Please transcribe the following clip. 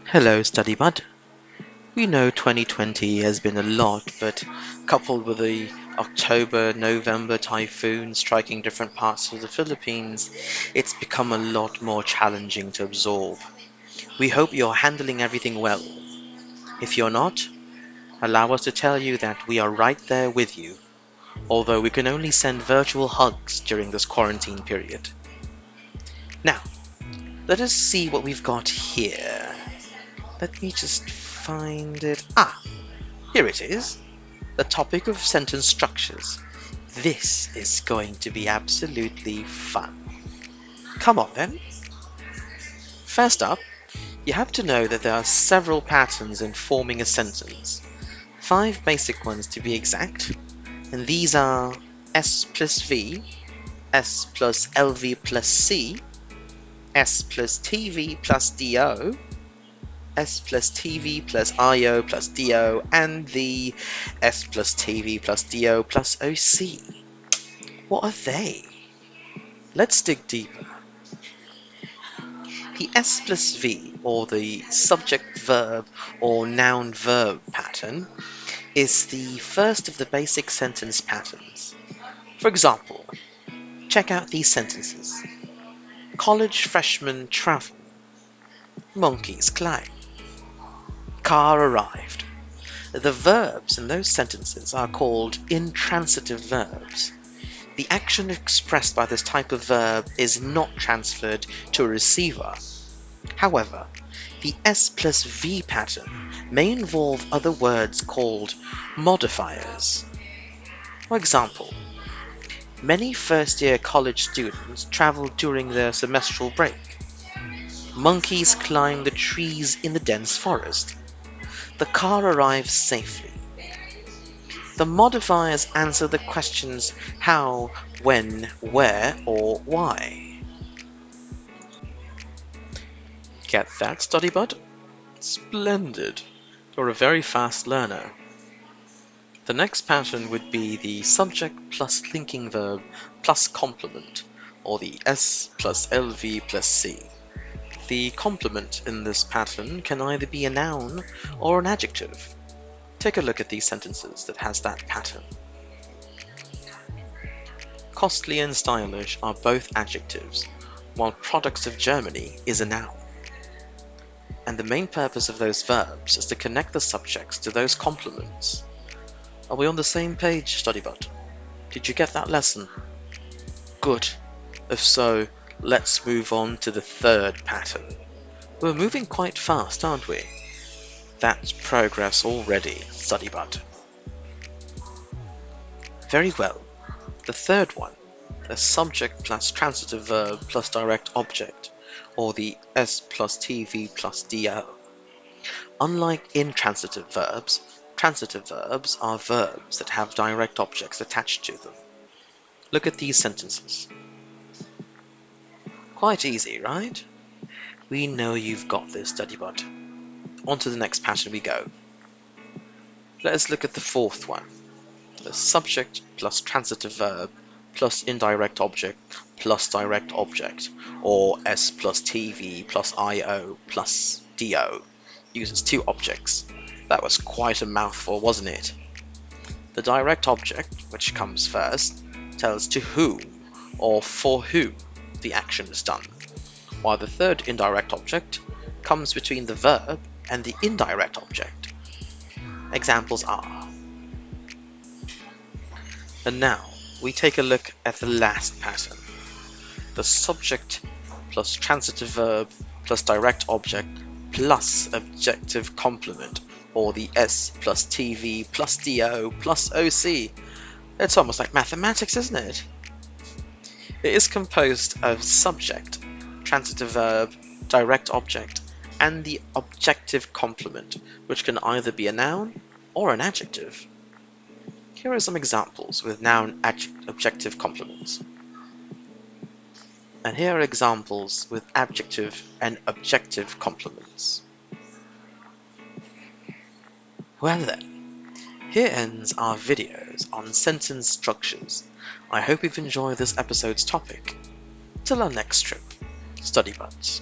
Hello, StudyBud. We know 2020 has been a lot, but coupled with the October-November typhoon striking different parts of the Philippines, it's become a lot more challenging to absorb. We hope you're handling everything well. If you're not, allow us to tell you that we are right there with you, although we can only send virtual hugs during this quarantine period. Now, let us see what we've got here. Let me just find it. Here it is. The topic of sentence structures. This is going to be absolutely fun. Come on then. First up, you have to know that there are several patterns in forming a sentence. 5 basic ones to be exact, and these are S plus V, S plus LV plus C, S plus TV plus DO, S plus TV plus IO plus DO, and the S plus TV plus DO plus OC. What are they? Let's dig deeper. The S plus V, or the subject-verb or noun-verb pattern, is the first of the basic sentence patterns. For example, check out these sentences. College freshmen travel. Monkeys climb. Car arrived. The verbs in those sentences are called intransitive verbs. The action expressed by this type of verb is not transferred to a receiver. However, the S plus V pattern may involve other words called modifiers. For example, many first-year college students travel during their semestral break. Monkeys climb the trees in the dense forest. The car arrives safely. The modifiers answer the questions how, when, where, or why. Get that, StudyBud? Splendid! You're a very fast learner. The next pattern would be the subject plus linking verb plus complement, or the S plus LV plus C. The complement in this pattern can either be a noun or an adjective. Take a look at these sentences that has that pattern. Costly and stylish are both adjectives, while products of Germany is a noun. And the main purpose of those verbs is to connect the subjects to those complements. Are we on the same page, StudyBud? Did you get that lesson? Good. If so, let's move on to the third pattern. We're moving quite fast, aren't we? That's progress already, StudyBud. Very well. The third one, the subject plus transitive verb plus direct object, or the S plus TV plus DO. Unlike intransitive verbs, transitive verbs are verbs that have direct objects attached to them. Look at these sentences. Quite easy, right? We know you've got this, StudyBud. On to the next pattern we go. Let us look at the fourth one. The subject plus transitive verb plus indirect object plus direct object, or S plus TV plus IO plus DO, uses 2 objects. That was quite a mouthful, wasn't it? The direct object, which comes first, tells to whom or for whom the action is done, while the third indirect object comes between the verb and the indirect object. Examples are. And now we take a look at the last pattern. The subject plus transitive verb plus direct object plus objective complement, or the S plus TV plus DO plus OC. It's almost like mathematics, isn't it? It is composed of subject, transitive verb, direct object, and the objective complement, which can either be a noun or an adjective. Here are some examples with noun objective complements. And here are examples with adjective and objective complements. Well then, here ends our videos on sentence structures. I hope you've enjoyed this episode's topic. Till our next trip, StudyBuds.